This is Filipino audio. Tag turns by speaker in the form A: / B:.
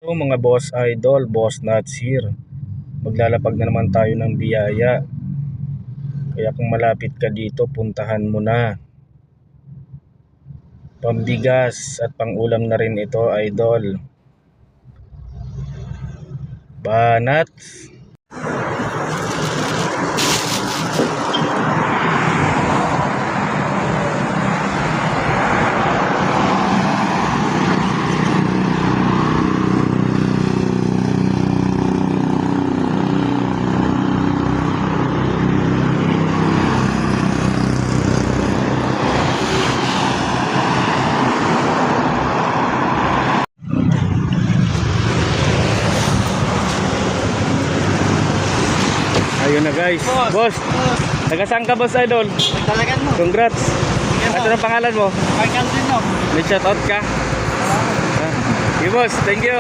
A: So mga boss idol, boss nuts here. Maglalapag na naman tayo ng biyaya. Kaya kung malapit ka dito, puntahan mo na. Pambigas at pangulam na rin ito, idol. Banat. Ayun na guys. Boss. Taga saan ka, boss idol?
B: Talagan mo.
A: Congrats. Ano ang pangalan mo?
B: Michael din, no?
A: May shoutout ka? Okay boss, thank you.